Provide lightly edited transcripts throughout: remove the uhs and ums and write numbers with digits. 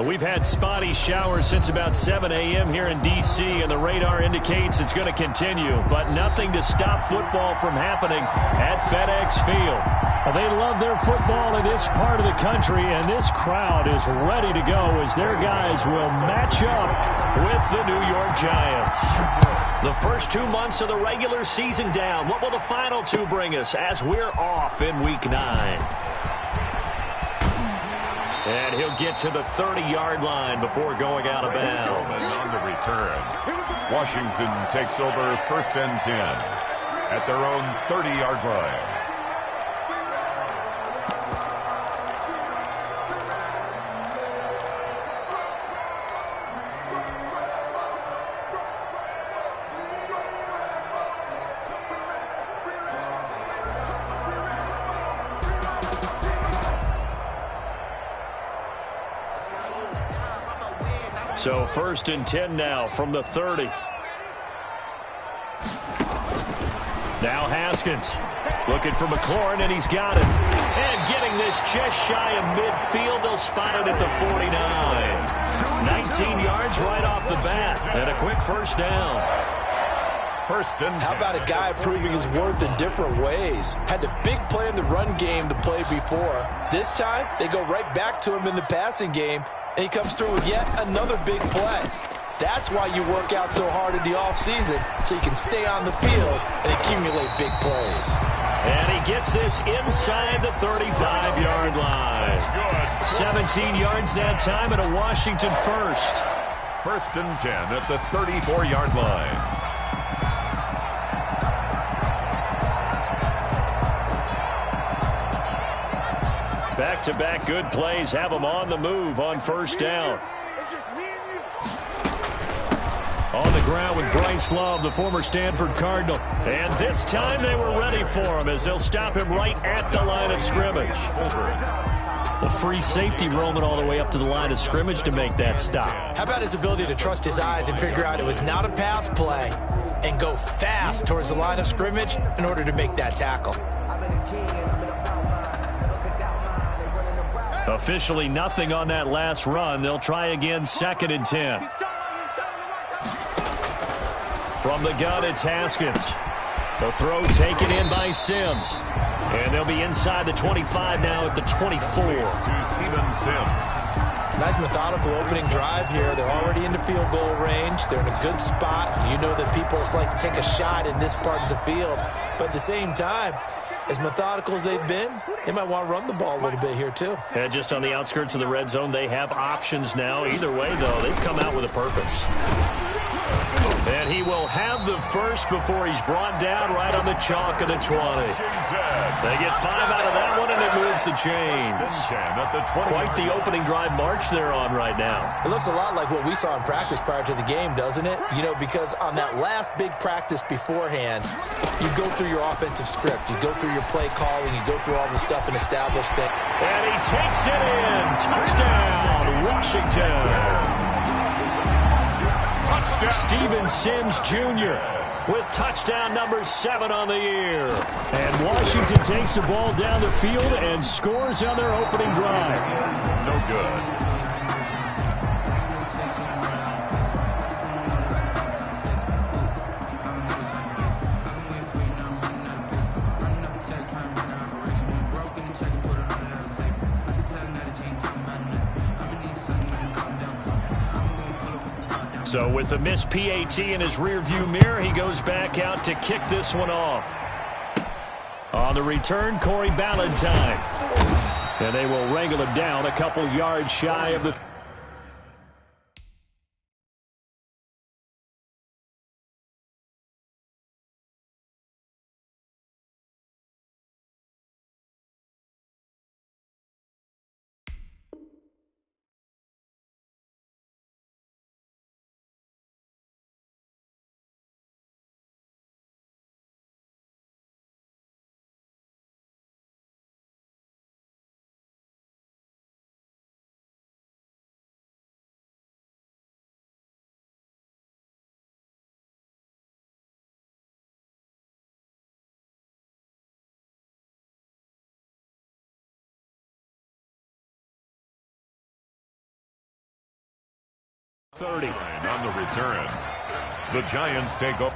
We've had spotty showers since about 7 a.m. here in D.C., and the radar indicates it's going to continue, but nothing to stop football from happening at FedEx Field. They love their football in this part of the country, and this crowd is ready to go as their guys will match up with the New York Giants. The first 2 months of the regular season down. What will the final two bring us as we're off in Week 9? And he'll get to the 30-yard line before going out of bounds. On the return, Washington takes over 1st and 10 at their own 30-yard line. So 1st and 10 now from the 30. Now Haskins looking for McLaurin, and he's got it. And getting this just shy of midfield. They'll spot it at the 49. 19 yards right off the bat. And a quick first down. How about a guy proving his worth in different ways? Had a big play in the run game the play before. This time, they go right back to him in the passing game, and he comes through with yet another big play. That's why you work out so hard in the offseason, so you can stay on the field and accumulate big plays. And he gets this inside the 35-yard line. 17 yards that time and a Washington first. 1st and 10 at the 34-yard line. Back-to-back good plays have them on the move on first down. On the ground with Bryce Love, the former Stanford Cardinal. And this time they were ready for him as they'll stop him right at the line of scrimmage. The free safety roaming all the way up to the line of scrimmage to make that stop. How about his ability to trust his eyes and figure out it was not a pass play and go fast towards the line of scrimmage in order to make that tackle. Officially nothing on that last run. They'll try again 2nd and 10. From the gun, it's Haskins. The throw taken in by Sims. And they'll be inside the 25 now at the 24. To Steven Sims. Nice methodical opening drive here. They're already in the field goal range. They're in a good spot. You know that people just like to take a shot in this part of the field. But at the same time, as methodical as they've been, they might want to run the ball a little bit here too. And just on the outskirts of the red zone, they have options now. Either way, though, they've come out with a purpose. And he will have the first before he's brought down right on the chalk of the 20. They get 5 out of that one, and it moves the chains. Quite the opening drive march they're on right now. It looks a lot like what we saw in practice prior to the game, doesn't it? You know, because on that last big practice beforehand, you go through your offensive script. You go through your play calling. You go through all the stuff and establish things. And he takes it in. Touchdown, Washington. Steven Sims Jr. with touchdown number 7 on the year. And Washington takes the ball down the field and scores on their opening drive. No good. So with the missed PAT in his rearview mirror, he goes back out to kick this one off. On the return, Corey Ballantyne. And they will wrangle him down a couple yards shy of the 30. On the return, the Giants take up.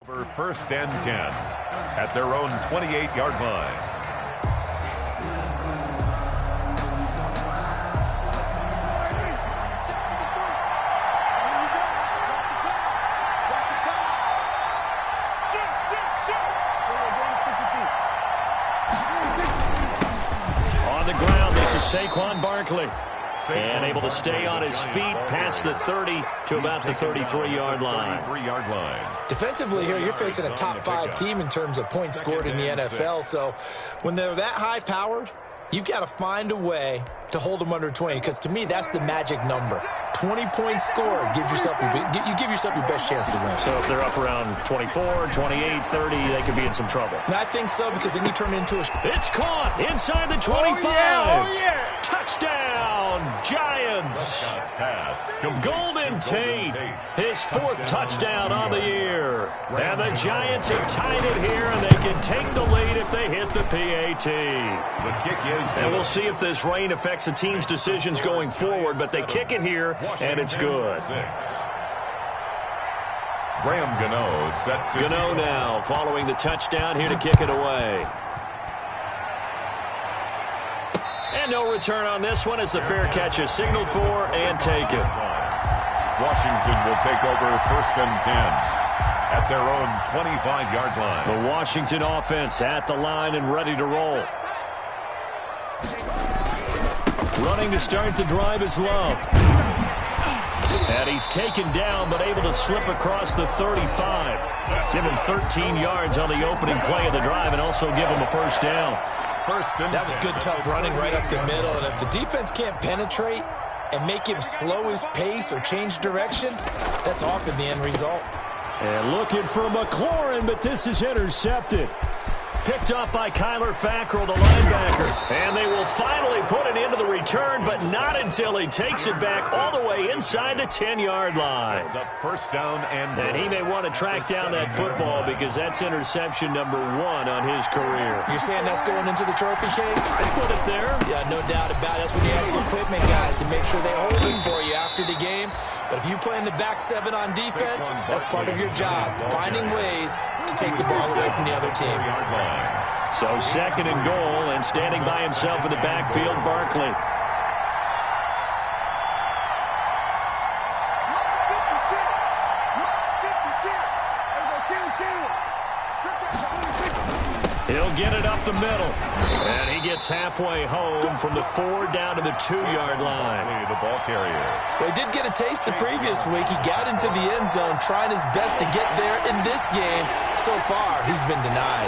Over first and 10 at their own 28-yard line. On the ground, this is Saquon Barkley. And able to stay on his feet past the 30 to about the 33-yard line. Defensively here, you're facing a top 5 team in terms of points scored in the NFL. So when they're that high-powered, you've got to find a way to hold them under 20, because to me, that's the magic number. 20 points scored gives yourself you give yourself your best chance to win. So if they're up around 24, 28, 30, they could be in some trouble. I think so, because then you turn it into a... It's caught inside the 25. Oh, yeah. Touchdown, Giants. Golden Tate, his 4th touchdown on the year. And the Giants have tied it here, and they can take the lead if they hit the PAT. The kick is... And we'll see if this rain affects the team's decisions going forward, but they kick it here, and it's good. Graham Gano set to... Gano now following the touchdown here to kick it away. And no return on this one as the fair catch is signaled for and taken. Washington will take over first and 10 at their own 25-yard line. The Washington offense at the line and ready to roll. Running to start the drive is Love. And he's taken down but able to slip across the 35. Give him 13 yards on the opening play of the drive and also give him a first down. That was good, tough running right up the middle. And if the defense can't penetrate and make him slow his pace or change direction, that's often the end result. And looking for McLaurin, but this is intercepted. Picked up by Kyler Fackrell, the linebacker. And they will finally put it into the return, but not until he takes it back all the way inside the 10-yard line. First down and he may want to track down that football because that's interception number 1 on his career. You're saying that's going into the trophy case? I put it there. Yeah, no doubt about it. That's when you ask the equipment guys to make sure they hold it for you after the game. But if you play in the back 7 on defense, that's part of your job, finding ways to take the ball away from the other team. So 2nd and goal, and standing by himself in the backfield, Barkley. He'll get it up the middle. And he gets halfway home from the 4 down to the 2-yard line. The ball carrier. Well, he did get a taste the previous week. He got into the end zone trying his best to get there in this game. So far, he's been denied.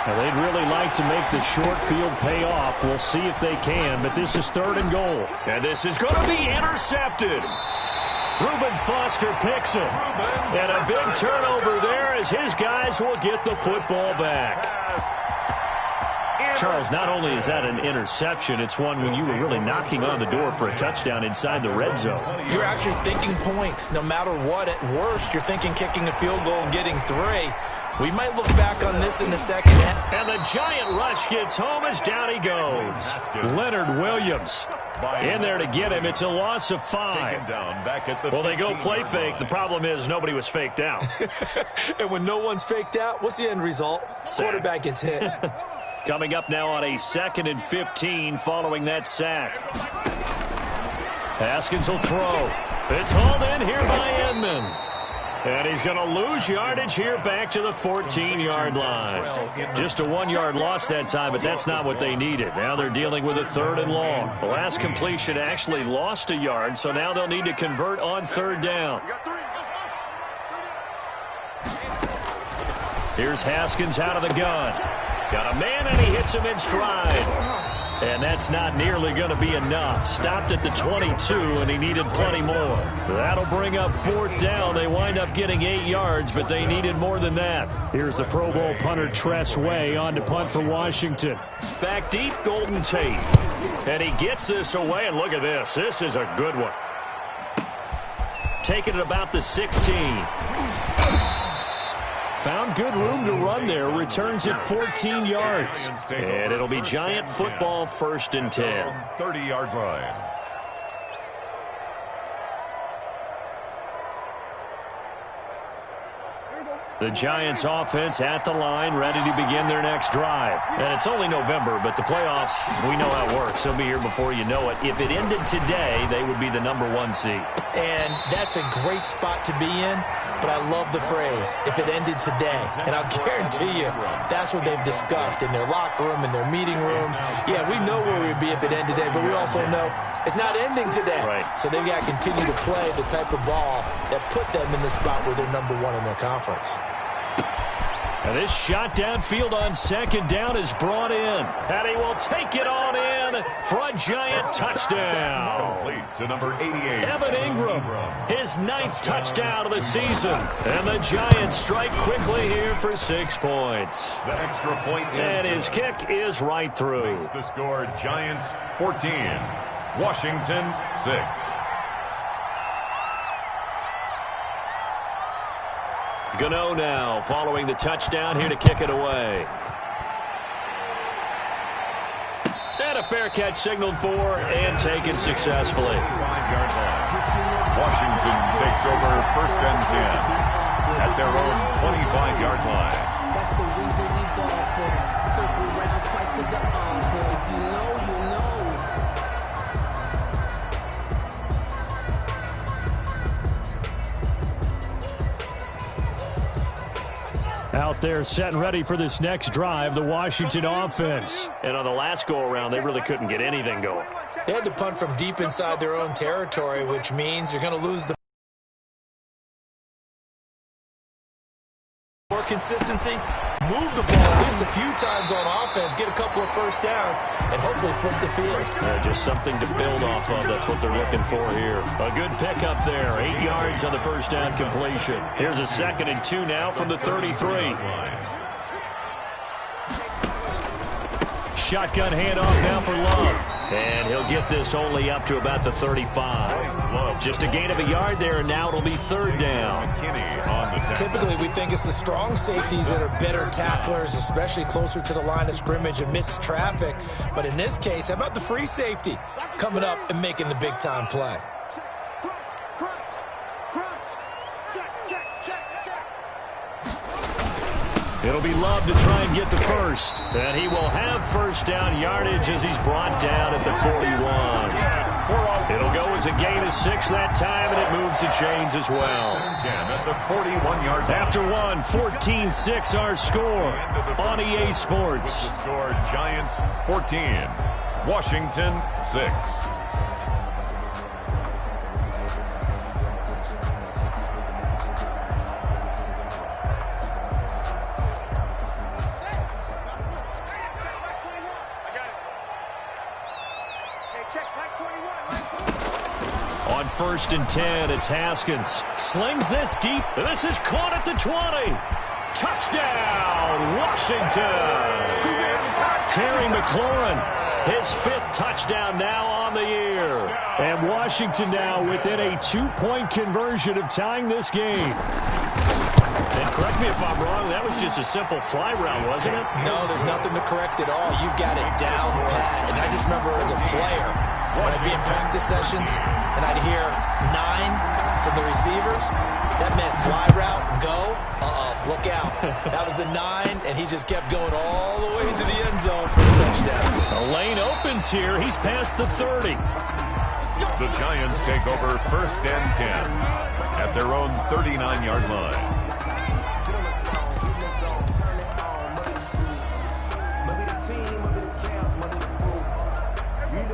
Now, they'd really like to make the short field pay off. We'll see if they can, but this is 3rd and goal. And this is going to be intercepted. Reuben Foster picks it. And a big turnover there as his guys will get the football back. Charles, not only is that an interception, it's one when you were really knocking on the door for a touchdown inside the red zone. You're actually thinking points. No matter what, at worst, you're thinking kicking a field goal and getting 3. We might look back on this in the second half. And the giant rush gets home as down he goes. Leonard Williams in there to get him. It's a loss of 5. Well, they go play fake. The problem is nobody was faked out. And when no one's faked out, what's the end result? Quarterback gets hit. Coming up now on a 2nd and 15 following that sack. Haskins will throw. It's hauled in here by Edmond. And he's going to lose yardage here back to the 14-yard line. Just a 1-yard loss that time, but that's not what they needed. Now they're dealing with a 3rd and long. The last completion actually lost a yard, so now they'll need to convert on 3rd down. Here's Haskins out of the gun. Got a man, and he hits him in stride. And that's not nearly going to be enough. Stopped at the 22, and he needed plenty more. That'll bring up 4th down. They wind up getting 8 yards, but they needed more than that. Here's the Pro Bowl punter Tress Way on to punt for Washington. Back deep, Golden Tate. And he gets this away, and look at this. This is a good one. Taking it about the 16. Found good room to run there. Returns it 14 yards. And it'll be Giant football 1st and 10. 30-yard line. The Giants offense at the line, ready to begin their next drive. And it's only November, but the playoffs, we know how it works. They'll be here before you know it. If it ended today, they would be the #1 seed. And that's a great spot to be in, but I love the phrase, if it ended today. And I'll guarantee you, that's what they've discussed in their locker room, in their meeting rooms. Yeah, we know where we'd be if it ended today, but we also know it's not ending today. Right. So they've got to continue to play the type of ball that put them in the spot where they're #1 in their conference. And this shot downfield on second down is brought in. And he will take it on in for a Giant touchdown. Complete to number 88. Evan Ingram, his 9th touchdown of the season. And the Giants strike quickly here for 6 points. The extra point is And his kick is right through. makes the score Giants 14, Washington 6. Gano now following the touchdown here to kick it away. And a fair catch signaled for and taken successfully. 5-yard line. Washington takes over 1st and 10 at their own 25-yard line. That's the reason we ball for. Circle round twice for the encore. If you know, you know. Out there set and ready for this next drive, the Washington offense. And on the last go-around, they really couldn't get anything going. They had to punt from deep inside their own territory, which means you're going to lose the more consistency, move the ball at least a few times on offense, get a couple of first downs, and hopefully flip the field. Just something to build off of. That's what they're looking for here. A good pickup there. 8 yards on the first down completion. Here's a 2nd and 2 now from the 33. Shotgun handoff now for Love. And he'll get this only up to about the 35. Just a gain of a yard there, and now it'll be 3rd down. Typically, we think it's the strong safeties that are better tacklers, especially closer to the line of scrimmage amidst traffic. But in this case, how about the free safety coming up and making the big-time play? It'll be Love to try and get the first. And he will have first down yardage as he's brought down at the 41. It'll go as a gain of 6 that time, and it moves the chains as well. 10 at the 41-yard line. After one, 14-6 our score on EA Sports. The score Giants 14, Washington 6. On 1st and 10, it's Haskins. Slings this deep. This is caught at the 20. Touchdown, Washington. Terry McLaurin, his 5th touchdown now on the year. And Washington now within a 2-point conversion of tying this game. And correct me if I'm wrong, that was just a simple fly route, wasn't it? No, there's nothing to correct at all. You've got it down pat. And I just remember as a player, when I'd be in practice sessions and I'd hear 9 from the receivers, that meant fly route, go, look out. That was the 9, and he just kept going all the way to the end zone for the touchdown. The lane opens here. He's past the 30. The Giants take over 1st and 10 at their own 39-yard line.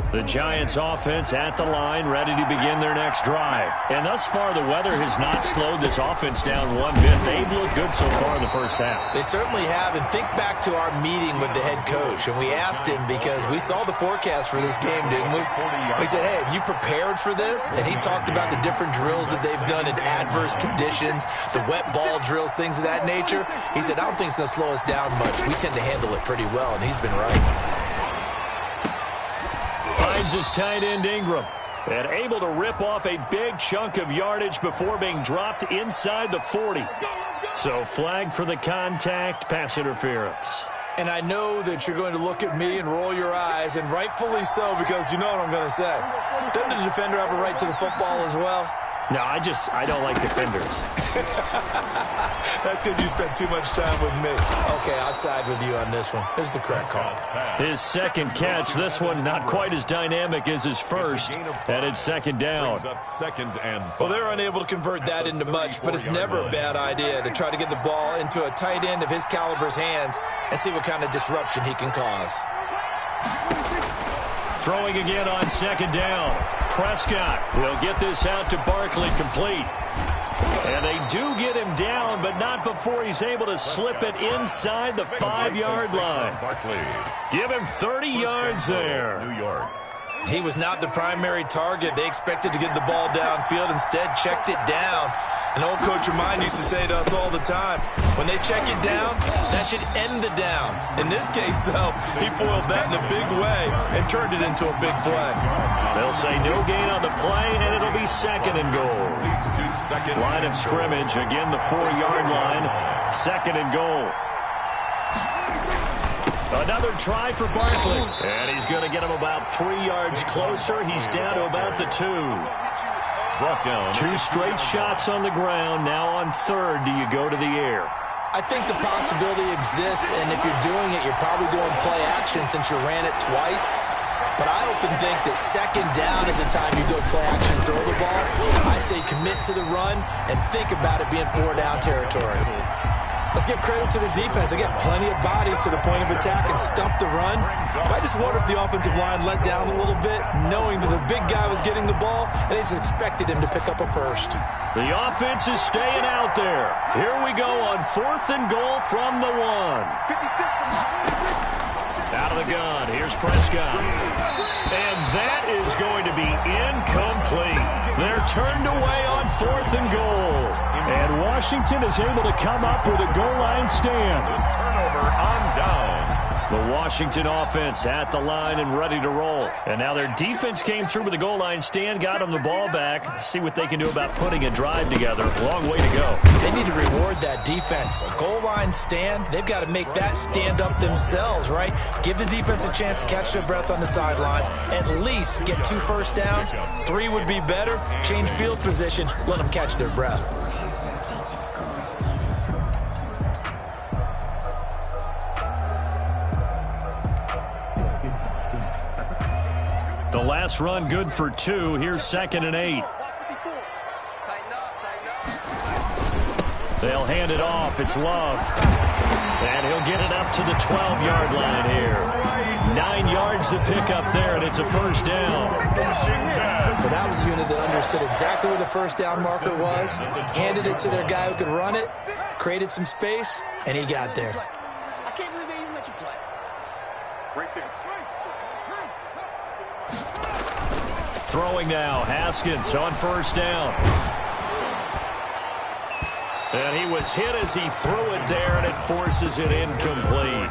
The Giants offense at the line, ready to begin their next drive. And thus far, the weather has not slowed this offense down one bit. They've looked good so far in the first half. They certainly have. And think back to our meeting with the head coach. And we asked him, because we saw the forecast for this game, didn't we? We said, hey, have you prepared for this? And he talked about the different drills that they've done in adverse conditions, the wet ball drills, things of that nature. He said, I don't think it's going to slow us down much. We tend to handle it pretty well, and he's been right. Finds his tight end Ingram, and able to rip off a big chunk of yardage before being dropped inside the 40. So flag for the contact, pass interference. And I know that you're going to look at me and roll your eyes, and rightfully so, because you know what I'm going to say. Doesn't the defender have a right to the football as well? No, I don't like defenders. That's because you spent too much time with me. Okay, I'll side with you on this one. This is the correct call. His second catch, this one not quite as dynamic as his first, and it's second down. Well, they're unable to convert that into much, but it's never a bad idea to try to get the ball into a tight end of his caliber's hands and see what kind of disruption he can cause. Throwing again on second down. Prescott will get this out to Barkley, complete. And they do get him down, but not before he's able to slip it inside the 5-yard line. Give him 30 yards there. New York. He was not the primary target. They expected to get the ball downfield. Instead, checked it down. An old coach of mine used to say to us all the time, when they check it down, that should end the down. In this case, though, he foiled that in a big way and turned it into a big play. They'll say no gain on the play, and it'll be second and goal. Line of scrimmage, again the 4-yard line, second and goal. Another try for Barkley, and he's going to get him about 3 yards closer. He's down to about the 2. Brought down. 2 straight shots on the ground. Now on third, do you go to the air? I think the possibility exists, and if you're doing it, you're probably doing play action since you ran it twice. But I often think that second down is a time you go play action and throw the ball. I say commit to the run and think about it being 4-down territory. Let's give credit to the defense. They got plenty of bodies to the point of attack and stump the run. But I just wonder if the offensive line let down a little bit, knowing that the big guy was getting the ball, and they just expected him to pick up a first. The offense is staying out there. Here we go on 4th and goal from the 1. Out of the gun, here's Prescott. And that is going to be incomplete. They're turned away on 4th and goal. And Washington is able to come up with a goal line stand. Turnover on down. The Washington offense at the line and ready to roll. And now their defense came through with the goal line stand, got them the ball back. See what they can do about putting a drive together. Long way to go. They need to reward that defense. A goal line stand, they've got to make that stand up themselves, right? Give the defense a chance to catch their breath on the sidelines. At least get 2 first downs. 3 would be better. Change field position. Let them catch their breath. The last run good for 2. Here's 2nd and 8. They'll hand it off. It's Love. And he'll get it up to the 12-yard line here. 9 yards to pick up there, and it's a first down. But that was a unit that understood exactly where the first down marker was, handed it to their guy who could run it, created some space, and he got there. I can't believe they even let you play. Right there. Throwing now, Haskins on first down. And he was hit as he threw it there, and it forces it incomplete.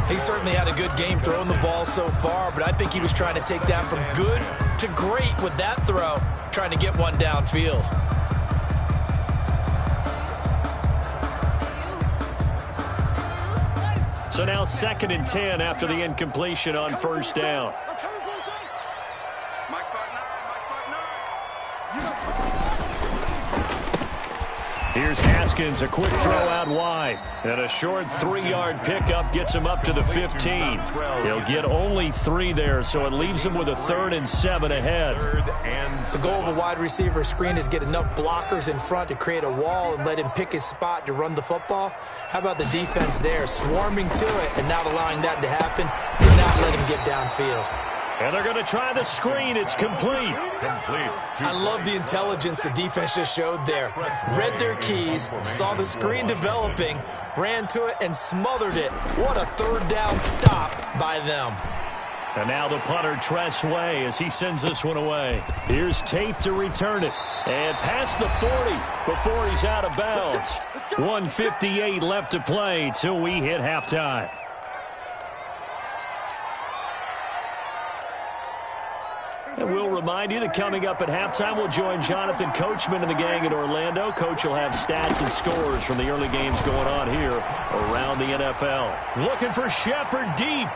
He certainly had a good game throwing the ball so far, but I think he was trying to take that from good to great with that throw, trying to get one downfield. So now 2nd and 10 after the incompletion on first down. Here's Haskins, a quick throw out wide. And a short 3-yard pickup gets him up to the 15. He'll get only 3 there, so it leaves him with a 3rd and 7 ahead. The goal of a wide receiver screen is get enough blockers in front to create a wall and let him pick his spot to run the football. How about the defense there, swarming to it and not allowing that to happen, did not let him get downfield. And they're going to try the screen. It's complete. I love the intelligence the defense just showed there. Read their keys, saw the screen developing, ran to it, and smothered it. What a 3rd down stop by them. And now the punter, Tress Way, as he sends this one away. Here's Tate to return it. And past the 40 before he's out of bounds. 1:58 left to play till we hit halftime. And we'll remind you that coming up at halftime, we'll join Jonathan Coachman and the gang in Orlando. Coach will have stats and scores from the early games going on here around the NFL. Looking for Shepard deep.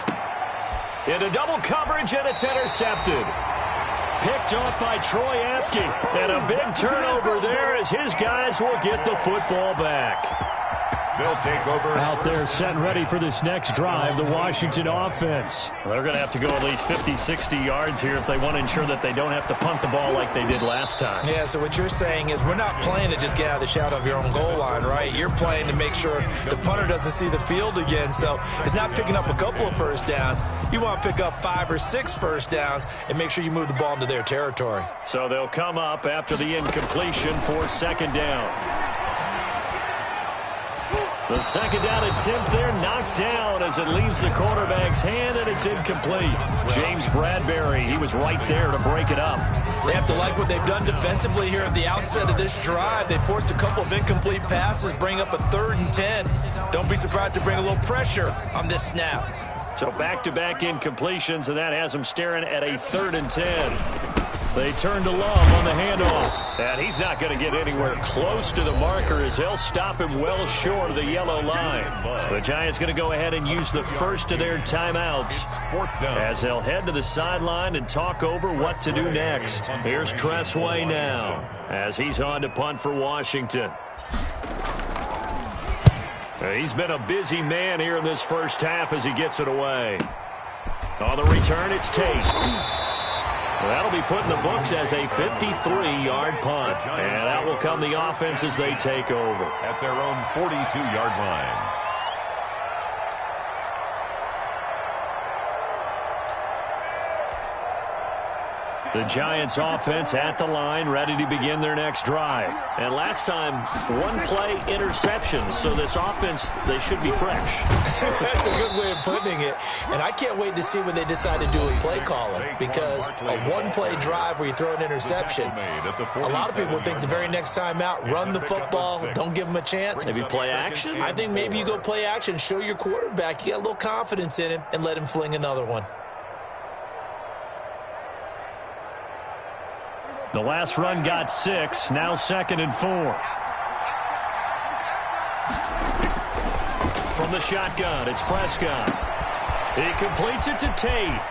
Into double coverage, and it's intercepted. Picked off by Troy Apke. And a big turnover there as his guys will get the football back. They'll take over. Out there set ready for this next drive, the Washington offense. They're going to have to go at least 50, 60 yards here if they want to ensure that they don't have to punt the ball like they did last time. Yeah, so what you're saying is we're not playing to just get out of the shadow of your own goal line, right? You're playing to make sure the punter doesn't see the field again. So it's not picking up a couple of first downs. You want to pick up 5 or 6 first downs and make sure you move the ball into their territory. So they'll come up after the incompletion for second down. The second down attempt there knocked down as it leaves the quarterback's hand, and it's incomplete. James Bradbury, he was right there to break it up. They have to like what they've done defensively here at the outset of this drive. They forced a couple of incomplete passes, bring up a 3rd and 10. Don't be surprised to bring a little pressure on this snap. So back-to-back incompletions, and that has them staring at a 3rd and 10. They turn to Love on the handoff. And he's not going to get anywhere close to the marker as he'll stop him well short of the yellow line. The Giants going to go ahead and use the first of their timeouts as they'll head to the sideline and talk over what to do next. Here's Tressway now as he's on to punt for Washington. He's been a busy man here in this first half as he gets it away. On the return, it's Tate. That'll be put in the books as a 53-yard punt. And that will come the offense as they take over. At their own 42-yard line. The Giants offense at the line, ready to begin their next drive. And last time, 1-play interceptions. So this offense, they should be fresh. That's a good way of putting it. And I can't wait to see when they decide to do a play caller. Because a 1-play drive where you throw an interception, a lot of people think the very next time out, run the football, don't give them a chance. Maybe play action? I think maybe you go play action, show your quarterback, you got a little confidence in him, and let him fling another one. The last run got 6, now 2nd and 4. From the shotgun, it's Prescott. He completes it to Tate.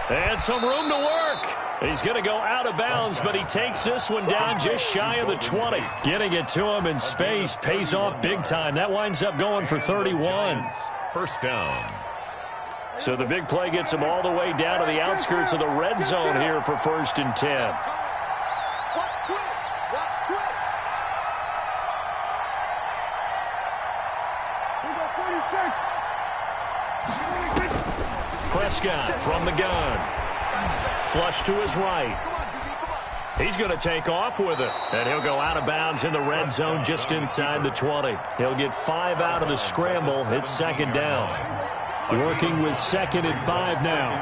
And some room to work. He's going to go out of bounds, but he takes this one down just shy of the 20. Getting it to him in space pays off big time. That winds up going for 31. First down. So the big play gets him all the way down to the outskirts of the red zone here for 1st and 10. Prescott from the gun. Flush to his right. He's going to take off with it. And he'll go out of bounds in the red zone just inside the 20. He'll get 5 out of the scramble. It's 2nd down. Working with 2nd and 5 now.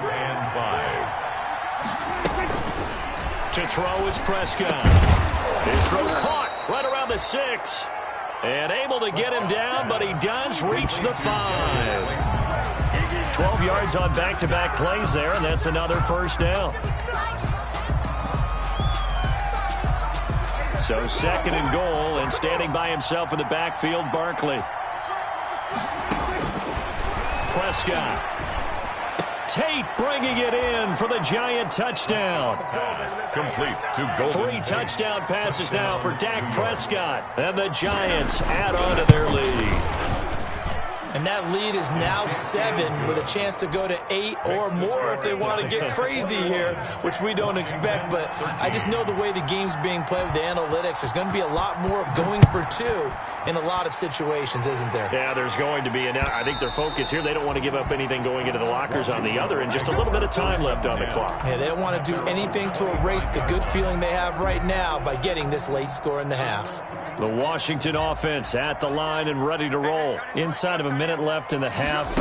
To throw is Prescott. His throw caught right around the 6. And able to get him down, but he does reach the 5. 12 yards on back-to-back plays there, and that's another first down. So 2nd and goal, and standing by himself in the backfield, Barkley. Prescott. Tate bringing it in for the Giant touchdown. Complete to Golden 3 touchdown passes now for Dak Prescott. And the Giants add on to their lead. And that lead is now 7 with a chance to go to 8 or more if they want to get crazy here, which we don't expect. But I just know the way the game's being played with the analytics, there's going to be a lot more of going for 2 in a lot of situations, isn't there? Yeah, there's going to be. And I think their focus here, they don't want to give up anything going into the lockers on the other, and just a little bit of time left on the clock. Yeah, they don't want to do anything to erase the good feeling they have right now by getting this late score in the half. The Washington offense at the line and ready to roll. Inside of a minute left in the half.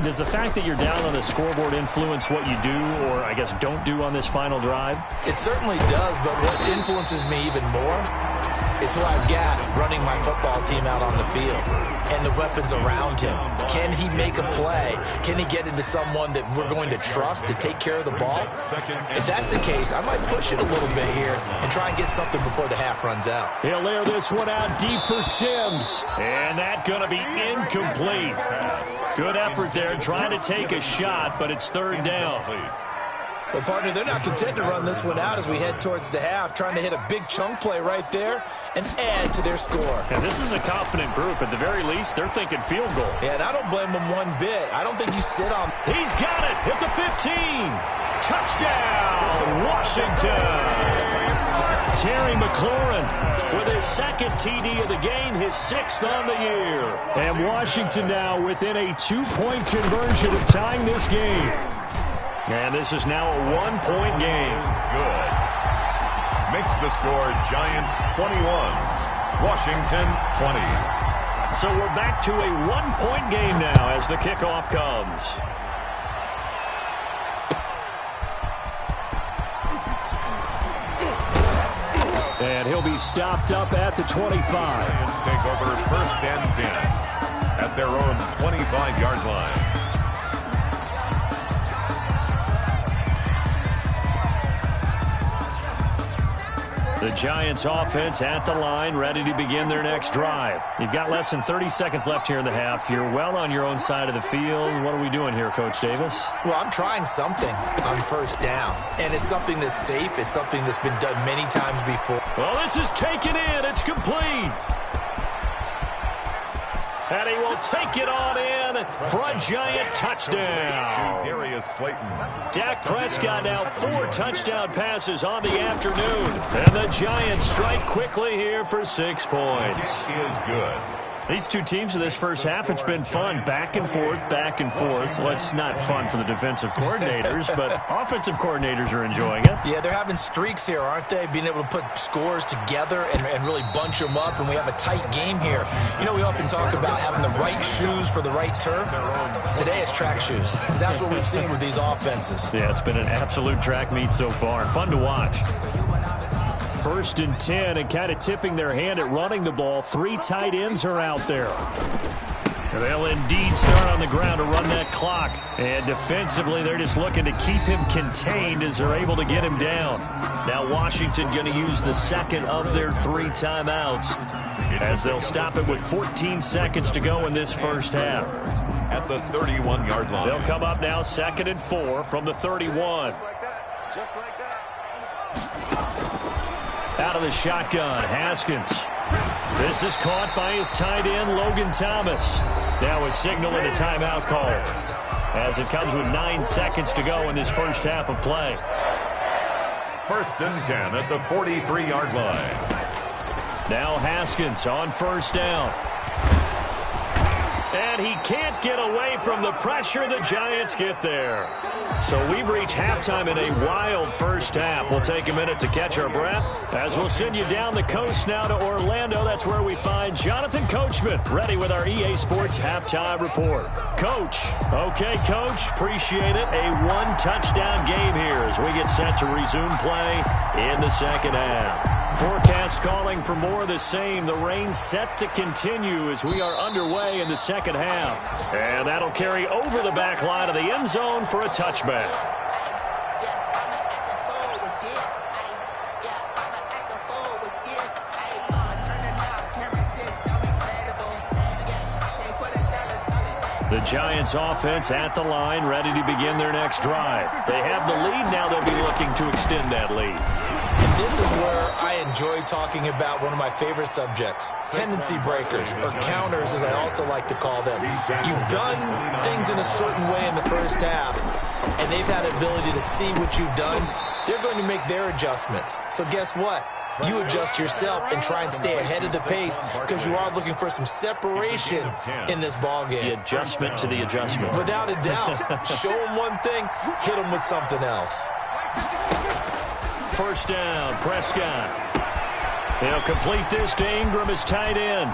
Does the fact that you're down on the scoreboard influence what you do, or I guess don't do on this final drive? It certainly does, but what influences me even more is who I've got running my football team out on the field and the weapons around him. Can he make a play? Can he get into someone that we're going to trust to take care of the ball? If that's the case, I might push it a little bit here and try and get something before the half runs out. He'll air this one out deep for Sims. And that's going to be incomplete. Good effort there trying to take a shot, but it's 3rd down. Well, partner, they're not content to run this one out as we head towards the half, trying to hit a big chunk play right there and add to their score. And this is a confident group. At the very least, they're thinking field goal. Yeah, and I don't blame them one bit. I don't think you sit on... He's got it at the 15. Touchdown, Washington. Terry McLaurin with his second TD of the game, his 6th on the year. And Washington now within a 2-point conversion of tying this game. And this is now a 1-point game. Good. Makes the score Giants 21, Washington 20. So we're back to a 1-point game now as the kickoff comes. And he'll be stopped up at the 25. Giants take over 1st and 10 at their own 25-yard line. The Giants offense at the line, ready to begin their next drive. You've got less than 30 seconds left here in the half. You're well on your own side of the field. What are we doing here, Coach Davis? Well, I'm trying something on 1st down, and it's something that's safe. It's something that's been done many times before. Well, this is taken in. It's complete. And he will take it on in for a Giant touchdown. Darius Slayton. Dak Prescott now 4 touchdown passes on the afternoon. And the Giants strike quickly here for 6 points. It is good. These two teams in this first half, it's been fun. Back and forth, back and forth. Well, it's not fun for the defensive coordinators, but offensive coordinators are enjoying it. Yeah, they're having streaks here, aren't they? Being able to put scores together and really bunch them up, and we have a tight game here. You know, we often talk about having the right shoes for the right turf. Today it's track shoes. That's what we've seen with these offenses. Yeah, it's been an absolute track meet so far, and fun to watch. 1st and 10, and kind of tipping their hand at running the ball. 3 tight ends are out there. And they'll indeed start on the ground to run that clock. And defensively, they're just looking to keep him contained as they're able to get him down. Now Washington going to use the 2nd of their 3 timeouts as they'll stop it with 14 seconds to go in this first half. At the 31-yard line. They'll come up now 2nd and 4 from the 31. Just like that. Just like that. Out of the shotgun, Haskins. This is caught by his tight end, Logan Thomas. Now a signal and a timeout call as it comes with 9 seconds to go in this first half of play. 1st and 10 at the 43-yard line. Now Haskins on 1st down. And he can't get away from the pressure. The Giants get there. So we've reached halftime in a wild first half. We'll take a minute to catch our breath as we'll send you down the coast now to Orlando. That's where we find Jonathan Coachman, ready with our EA Sports halftime report. Coach. Okay, Coach. Appreciate it. A 1-touchdown game here as we get set to resume play in the second half. Forecast calling for more of the same. The rain set to continue as we are underway in the second half. And that'll carry over the back line of the end zone for a touchback. The Giants offense at the line, ready to begin their next drive. They have the lead. Now they'll be looking to extend that lead. And this is where I enjoy talking about one of my favorite subjects, tendency breakers, or counters as I also like to call them. You've done things in a certain way in the first half, and they've had the ability to see what you've done. They're going to make their adjustments. So guess what? You adjust yourself and try and stay ahead of the pace because you are looking for some separation in this ballgame. The adjustment to the adjustment. Without a doubt. Show them one thing, hit them with something else. First down, Prescott. He'll complete this to Ingram as tight end.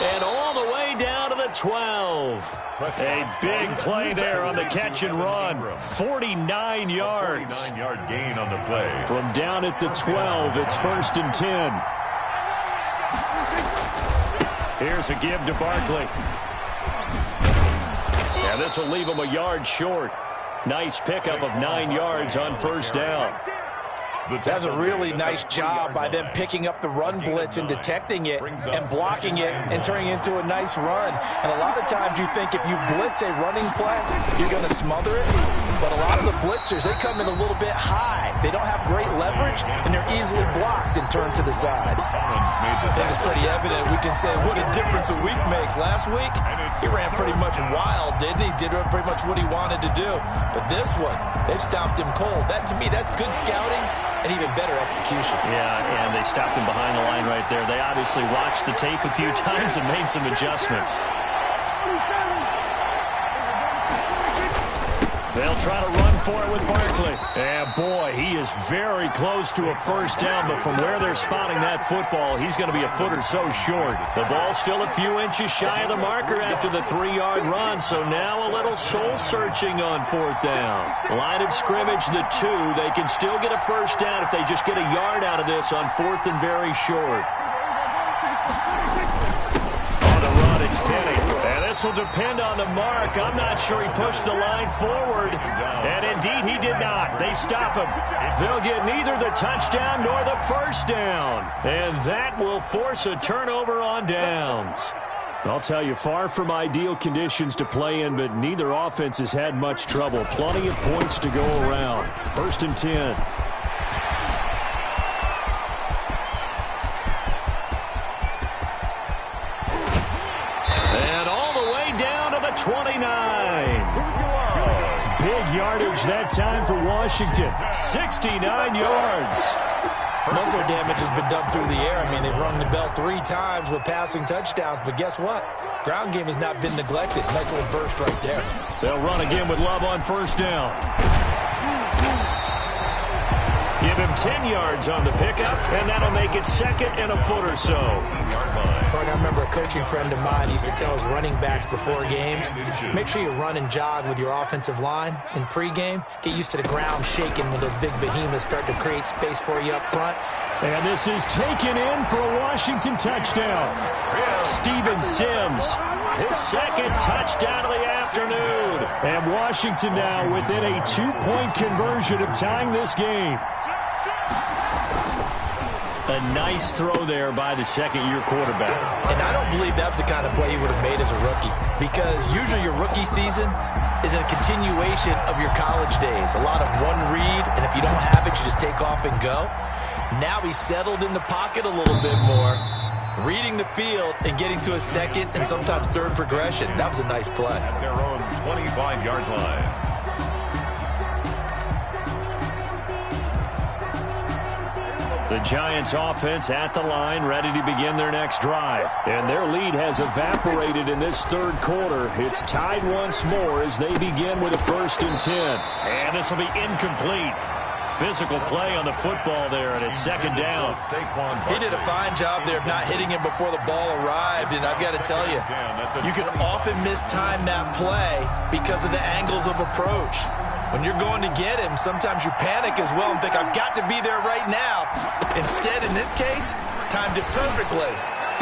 And all the way down to the 12. A big play there on the catch and run. 49 yards. 49-yard gain on the play. From down at the 12, it's 1st and 10. Here's a give to Barkley. Yeah, this will leave him a yard short. Nice pickup of 9 yards on 1st down. That's a really nice job by them picking up the run blitz and detecting it and blocking it and turning it into a nice run. And a lot of times you think if you blitz a running play, you're going to smother it. But a lot of the blitzers, they come in a little bit high. They don't have great leverage, and they're easily blocked and turned to the side. I think it's pretty evident. We can say what a difference a week makes. Last week, he ran pretty much wild, didn't he? Did pretty much what he wanted to do. But this one, they've stopped him cold. That, to me, that's good scouting and even better execution. Yeah, and they stopped him behind the line right there. They obviously watched the tape a few times and made some adjustments. They'll try to run for it with Barkley. And, boy, he is very close to a first down, but from where they're spotting that football, he's going to be a foot or so short. The ball's still a few inches shy of the marker after the 3-yard run, so now a little soul-searching on fourth down. Line of scrimmage, the 2. They can still get a first down if they just get a yard out of this on fourth and very short. On the run, it's Penny. And this will depend on the mark. I'm not sure he pushed the line forward. And indeed, he did not. They stop him. They'll get neither the touchdown nor the first down. And that will force a turnover on downs. I'll tell you, far from ideal conditions to play in, but neither offense has had much trouble. Plenty of points to go around. First and 10. And all the way down to the 29. Big yardage that time for Washington. 69 yards. Muscle damage has been done through the air. I mean, they've rung the bell 3 times with passing touchdowns, but guess what? Ground game has not been neglected. Nice little burst right there. They'll run again with Love on first down. Give him 10 yards on the pickup, and that'll make it second and a foot or so. I remember a coaching friend of mine used to tell his running backs before games, make sure you run and jog with your offensive line in pregame. Get used to the ground shaking when those big behemoths start to create space for you up front. And this is taken in for a Washington touchdown. Steven Sims, his second touchdown of the afternoon. And Washington now within a 2-point conversion of tying this game. A nice throw there by the second-year quarterback. And I don't believe that's the kind of play he would have made as a rookie, because usually your rookie season is a continuation of your college days. A lot of one read, and if you don't have it, you just take off and go. Now he's settled in the pocket a little bit more, reading the field and getting to a second and sometimes third progression. That was a nice play. At their own 25-yard line. The Giants offense at the line, ready to begin their next drive. And their lead has evaporated in this third quarter. It's tied once more as they begin with a first and 10. And this will be incomplete. Physical play on the football there, and it's second down. He did a fine job there of not hitting him before the ball arrived, and I've got to tell you, you can often mistime that play because of the angles of approach. When you're going to get him, sometimes you panic as well and think, I've got to be there right now. Instead, in this case, timed it perfectly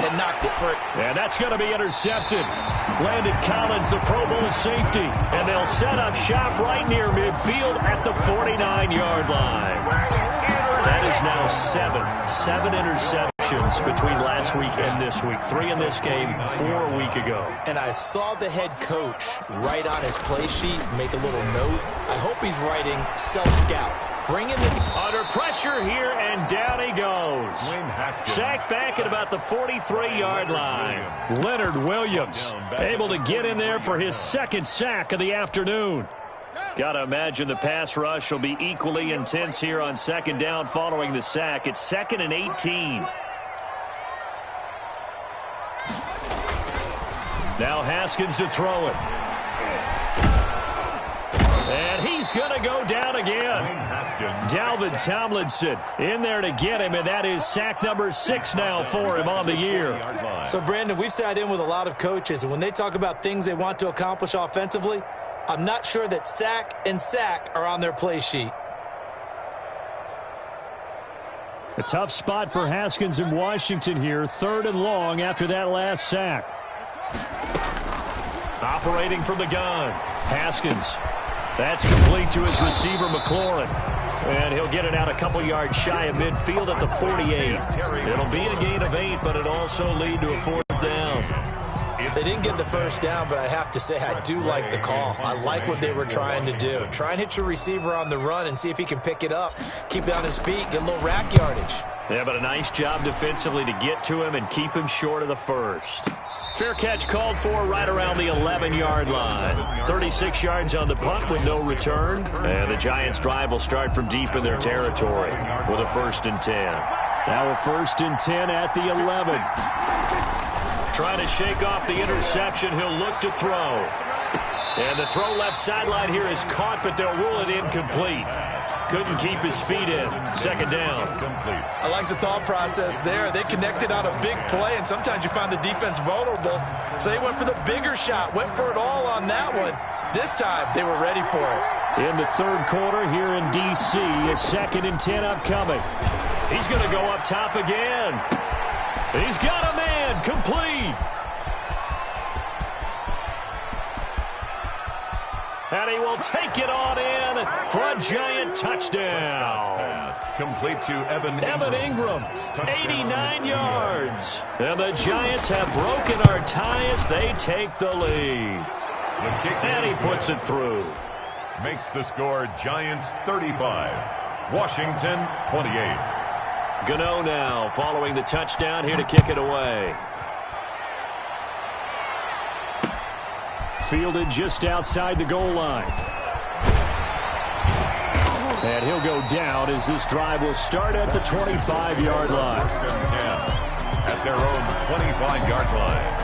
and knocked it free. And that's going to be intercepted. Landon Collins, the Pro Bowl safety. And they'll set up shop right near midfield at the 49-yard line. That is now 7 interceptions between last week and this week. 3 in this game, 4 a week ago. And I saw the head coach write on his play sheet, make a little note. I hope he's writing self-scout. Bring him in. Under pressure here, and down he goes. Sacked back at about the 43-yard line. Leonard Williams able to get in there for his second sack of the afternoon. Got to imagine the pass rush will be equally intense here on second down following the sack. It's 2nd and 18. Now Haskins to throw it. And he's going to go down again. Dalvin Tomlinson in there to get him, and that is sack number 6 now for him on the year. So, Brandon, we've sat in with a lot of coaches, and when they talk about things they want to accomplish offensively, I'm not sure that sack and sack are on their play sheet. A tough spot for Haskins in Washington here. 3rd and long after that last sack. Operating from the gun. Haskins. That's complete to his receiver, McLaurin. And he'll get it out a couple yards shy of midfield at the 48. It'll be a gain of 8, but it also lead to a 4th down. They didn't get the first down, but I have to say I do like the call. I like what they were trying to do. Try and hit your receiver on the run and see if he can pick it up, keep it on his feet, get a little rack yardage. Yeah, but a nice job defensively to get to him and keep him short of the first. Fair catch called for right around the 11-yard line. 36 yards on the punt with no return. And the Giants' drive will start from deep in their territory with a 1st and 10. Now a 1st and 10 at the 11. Trying to shake off the interception. He'll look to throw. And the throw left sideline here is caught, but they'll rule it incomplete. Couldn't keep his feet in. 2nd down. I like the thought process there. They connected on a big play, and sometimes you find the defense vulnerable. So they went for the bigger shot, went for it all on that one. This time, they were ready for it. In the 3rd quarter here in D.C., a 2nd and 10 upcoming. He's going to go up top again. He's got a man. Complete. And he will take it on in for a Giant touchdown. Complete to Evan Ingram, 89 yards. And the Giants have broken our tie as they take the lead. And he puts it through. Makes the score Giants 35, Washington 28. Gano now following the touchdown here to kick it away. Fielded just outside the goal line. And he'll go down as this drive will start at the 25-yard line. 1st and 10 at their own 25-yard line.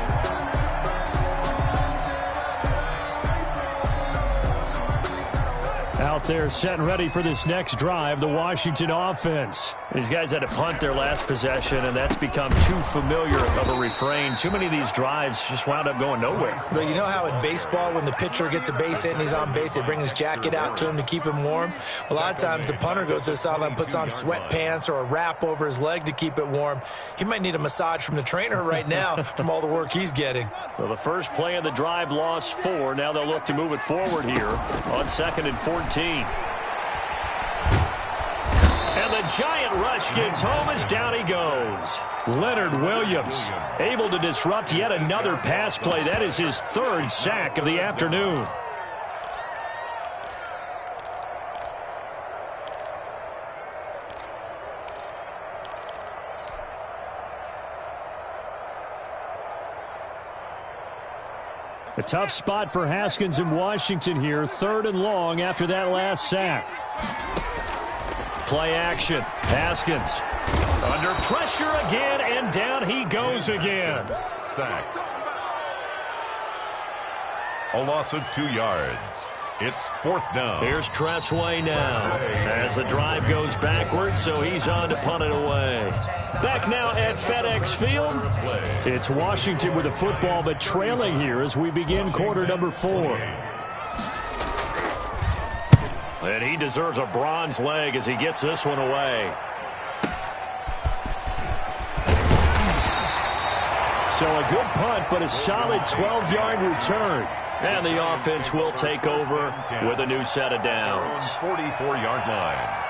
Out there set and ready for this next drive, the Washington offense. These guys had to punt their last possession, and that's become too familiar of a refrain. Too many of these drives just wound up going nowhere. But you know how in baseball, when the pitcher gets a base hit and he's on base, they bring his jacket out to him to keep him warm? A lot of times the punter goes to the sideline, puts on sweatpants or a wrap over his leg to keep it warm. He might need a massage from the trainer right now from all the work he's getting. Well, the first play of the drive lost 4. Now they'll look to move it forward here on 2nd and 14. And the Giant rush gets home as down he goes. Leonard Williams able to disrupt yet another pass play. That is his 3rd sack of the afternoon. A tough spot for Haskins in Washington here. 3rd and long after that last sack. Play action. Haskins under pressure again, and down he goes again. Sacked. A loss of 2 yards. It's 4th down. Here's Tressway now as the drive goes backwards, so he's on to punt it away. Back now at FedEx Field. It's Washington with the football, but trailing here as we begin quarter number 4. And he deserves a bronze leg as he gets this one away. So a good punt, but a solid 12-yard return. And the offense will take over with a new set of downs. 44-yard line.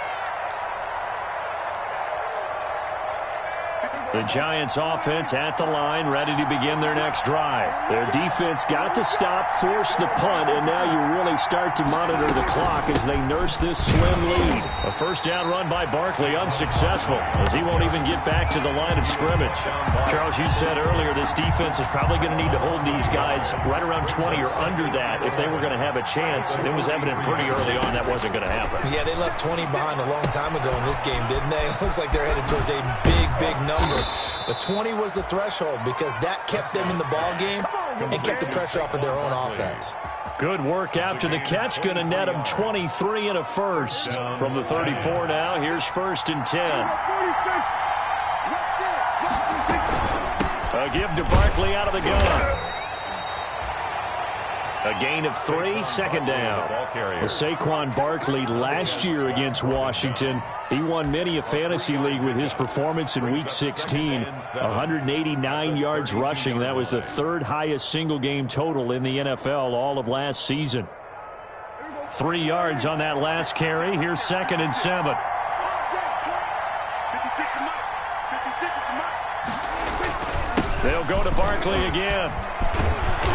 The Giants offense at the line, ready to begin their next drive. Their defense got the stop, forced the punt, and now you really start to monitor the clock as they nurse this slim lead. A 1st down run by Barkley, unsuccessful, as he won't even get back to the line of scrimmage. Charles, you said earlier this defense is probably going to need to hold these guys right around 20 or under that if they were going to have a chance. It was evident pretty early on that wasn't going to happen. Yeah, they left 20 behind a long time ago in this game, didn't they? It looks like they're headed towards a big number. But 20 was the threshold because that kept them in the ball game and kept the pressure off of their own offense. Good work after the catch. Going to net him 23 and a 1st. From the 34 now, here's 1st and 10. A give to Barkley out of the gun. A gain of 3, 2nd down. Well, Saquon Barkley last year against Washington, he won many a fantasy league with his performance in Week 16. 189 yards rushing. That was the 3rd highest single game total in the NFL all of last season. 3 yards on that last carry. Here's 2nd and 7. They'll go to Barkley again.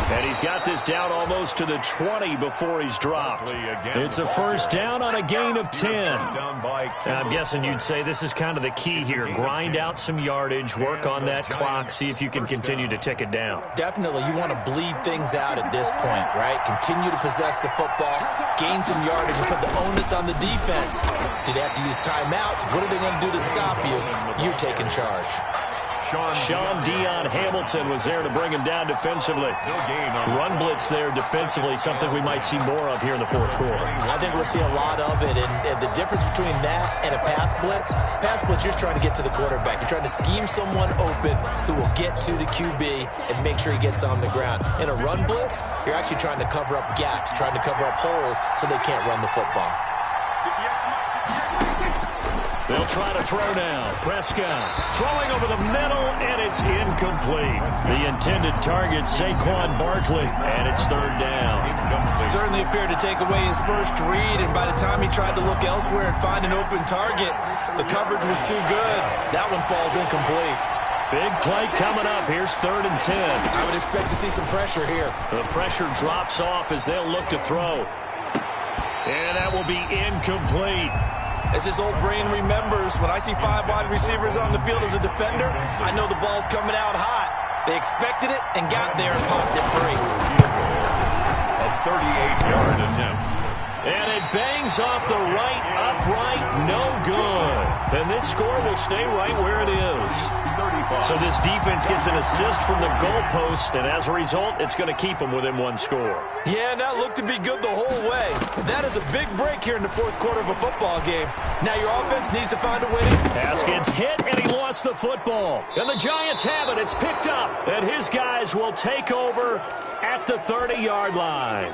And he's got this down almost to the 20 before he's dropped. It's a first down on a gain of 10. I'm guessing you'd say this is kind of the key here. Grind out some yardage, work on that clock, see if you can continue to tick it down. Definitely, you want to bleed things out at this point, right? Continue to possess the football, gain some yardage, and put the onus on the defense. Do they have to use timeouts? What are they going to do to stop you? You're taking charge. Sean Dion Hamilton was there to bring him down defensively. Run blitz there defensively, something we might see more of here in the fourth quarter. I think we'll see a lot of it, and the difference between that and a pass blitz, you're just trying to get to the quarterback. You're trying to scheme someone open who will get to the QB and make sure he gets on the ground. In a run blitz, you're actually trying to cover up gaps, trying to cover up holes so they can't run the football. They'll try to throw now. Prescott throwing over the middle, and it's incomplete. The intended target, Saquon Barkley, and it's 3rd down. Certainly appeared to take away his first read, and by the time he tried to look elsewhere and find an open target, the coverage was too good. That one falls incomplete. Big play coming up. Here's 3rd and 10. I would expect to see some pressure here. The pressure drops off as they'll look to throw. And that will be incomplete. As his old brain remembers, when I see 5 wide receivers on the field as a defender, I know the ball's coming out hot. They expected it and got there and popped it free. A 38-yard attempt. And it bangs off the right upright, no good. And this score will stay right where it is. So this defense gets an assist from the goalpost, and as a result, it's going to keep them within 1 score. Yeah, and that looked to be good the whole way. That is a big break here in the fourth quarter of a football game. Now your offense needs to find a way. Haskins hit, and he lost the football. And the Giants have it. It's picked up, and his guys will take over at the 30-yard line.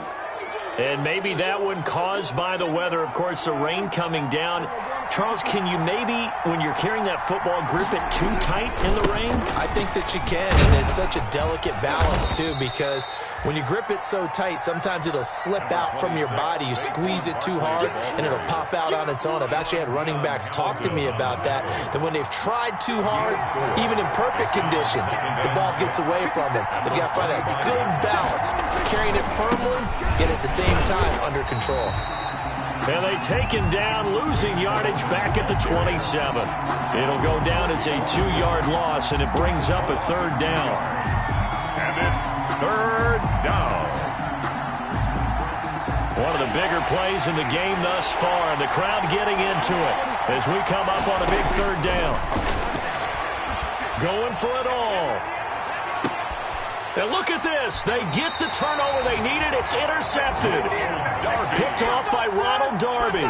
And maybe that one caused by the weather. Of course, the rain coming down. Charles, can you maybe, when you're carrying that football, grip it too tight in the rain? I think that you can, and it's such a delicate balance, too, because when you grip it so tight, sometimes it'll slip out from your body. You squeeze it too hard, and it'll pop out on its own. I've actually had running backs talk to me about that when they've tried too hard, even in perfect conditions, the ball gets away from them. They've got to find a good balance, carrying it firmly, yet at the same time under control. And they take him down, losing yardage back at the 27. It'll go down as a 2-yard loss, and it brings up a 3rd down. And it's 3rd down. One of the bigger plays in the game thus far. The crowd getting into it as we come up on a big 3rd down. Going for it all. And look at this. They get the turnover they needed. It's intercepted. Picked off by Ronald Darby.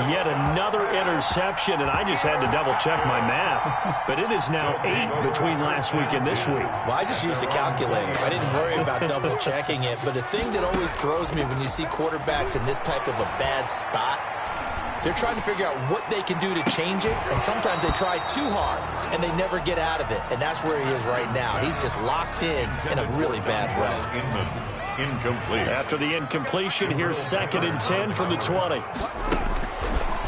Yet another interception, and I just had to double-check my math. But it is now 8 between last week and this week. Well, I just used a calculator. I didn't worry about double-checking it. But the thing that always throws me when you see quarterbacks in this type of a bad spot, they're trying to figure out what they can do to change it, and sometimes they try too hard, and they never get out of it. And that's where he is right now. He's just locked in a really bad way. Incomplete. After the incompletion, here's 2nd and 10 from the 20.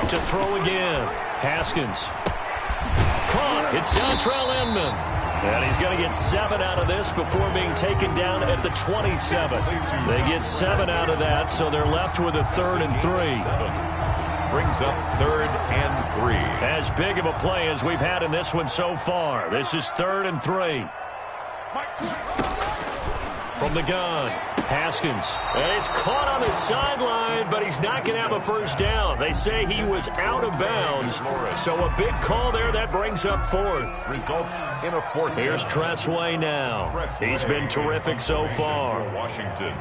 To throw again. Haskins. Caught. It's Dontrell Inman. And he's going to get 7 out of this before being taken down at the 27. They get 7 out of that, so they're left with a 3rd and 3. Brings up 3rd and 3. As big of a play as we've had in this one so far. This is 3rd and 3. From the gun, Haskins. And he's caught on the sideline, but he's not going to have a first down. They say he was out of bounds. So a big call there. That brings up 4th. Results in a 4th. Here's Tressway now. He's been terrific so far. Washington.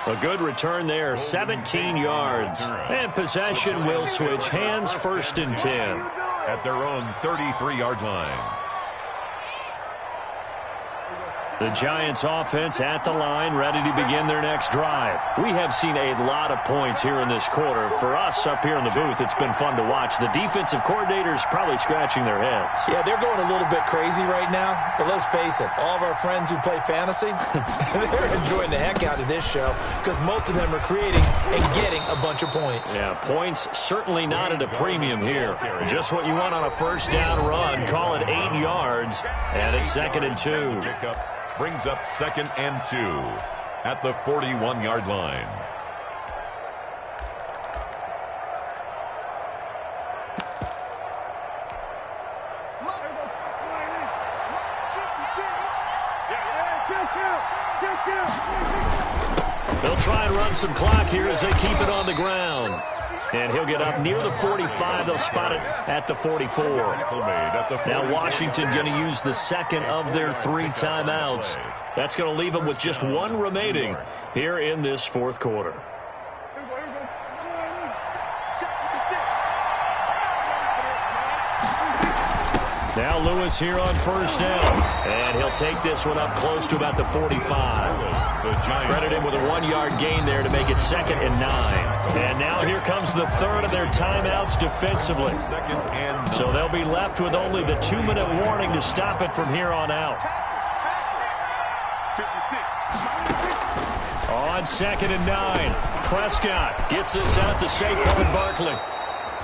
A good return there, 17 yards. And possession will switch hands, 1st and 10. At their own 33-yard line. The Giants offense at the line, ready to begin their next drive. We have seen a lot of points here in this quarter. For us up here in the booth, it's been fun to watch. The defensive coordinators probably scratching their heads. Yeah, they're going a little bit crazy right now. But let's face it, all of our friends who play fantasy, they're enjoying the heck out of this show because most of them are creating and getting a bunch of points. Yeah, points certainly not at a premium here. Just what you want on a first down run. Call it 8 yards, and it's 2nd and 2. Brings up 2nd and 2 at the 41-yard line. They'll try and run some clock here as they keep it on the ground. And he'll get up near the 45. They'll spot it at the 44. Now Washington going to use the second of their 3 timeouts. That's going to leave them with just 1 remaining here in this 4th quarter. Now Lewis here on first down. And he'll take this one up close to about the 45. Credit him with a 1-yard gain there to make it 2nd and 9. And now here comes the 3rd of their timeouts defensively. So they'll be left with only the 2-minute warning to stop it from here on out. On 2nd and 9, Prescott gets this out to Saquon Barkley.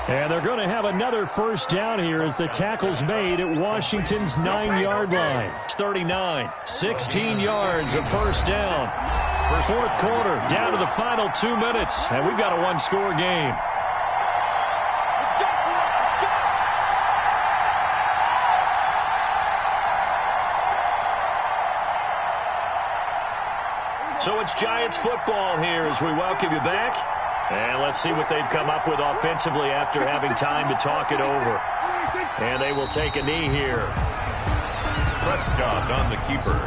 And they're going to have another first down here as the tackle's made at Washington's 9-yard line. 39, 16 yards of first down. 4th quarter, down to the final 2 minutes, and we've got a 1-score game. So it's Giants football here as we welcome you back. And let's see what they've come up with offensively after having time to talk it over. And they will take a knee here. Prescott on the keeper.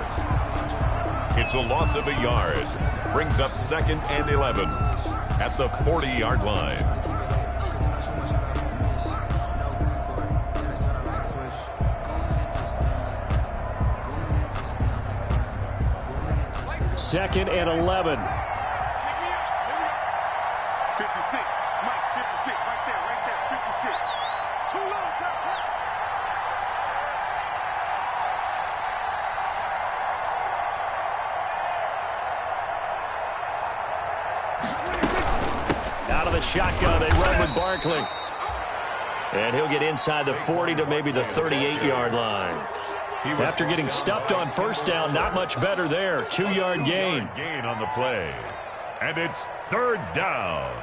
It's a loss of a yard. Brings up 2nd and 11 at the 40-yard line. Second and 11. 56, Mike, 56, right there, 56. Too low, Out of the shotgun, they run with Barkley. And he'll get inside the 40 to maybe the 38-yard line. After getting stuffed on first down, not much better there. 2-yard gain. Gain on the play. And it's 3rd down.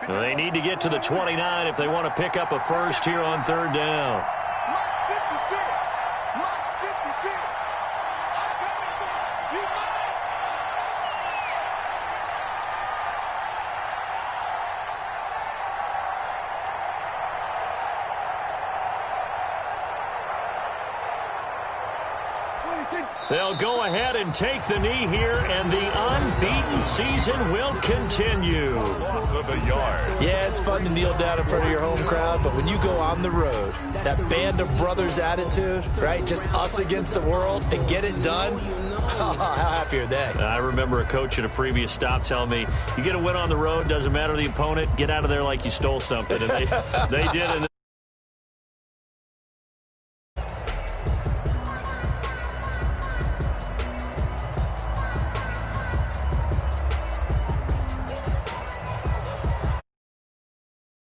They need to get to the 29 if they want to pick up a first here on 3rd down. Mike 56. Mike 56. They'll go ahead and take the knee here, and the unbeaten season will continue. Loss of a yard. Yeah, it's fun to kneel down in front of your home crowd, but when you go on the road, that band of brothers attitude, right, just us against the world, and get it done, how happy are they? I remember a coach at a previous stop telling me, you get a win on the road, doesn't matter the opponent, get out of there like you stole something. And they did.